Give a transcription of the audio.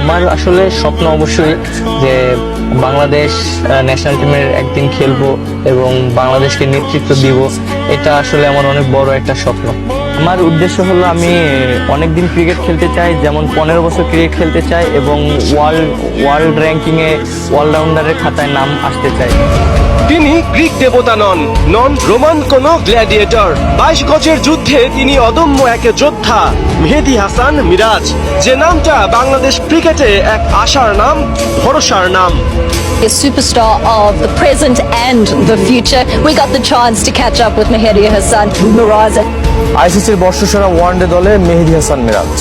আমার আসলে স্বপ্ন অবশ্যই যে বাংলাদেশ ন্যাশনাল টিমের একদিন খেলবো এবং বাংলাদেশকে নেতৃত্ব দিব। এটা আসলে আমার অনেক বড় একটা স্বপ্ন। আমার উদ্দেশ্য হলো আমি অনেকদিন ক্রিকেট খেলতে চাই, যেমন 15 বছর ক্রিকেট খেলতে চাই এবং ওয়ার্ল্ড র্যাঙ্কিংয়ে অলরাউন্ডারের খাতায় নাম আসতে চাই। তিনি গ্রিক দেবতা নন রোমান কোন গ্ল্যাডিয়েটর। 22 গজের যুদ্ধে তিনি অদম্য এক যোদ্ধা মেহেদী হাসান মিরাজ, যে নামটা বাংলাদেশ ক্রিকেটে এক আশার নাম, ভরসার নাম। A superstar of the present and the future. We got the chance to catch up with Mehdi Hassan Miraz. আইসিসির বর্ষসেরা ওয়ানডে দলে মেহেদী হাসান মিরাজ।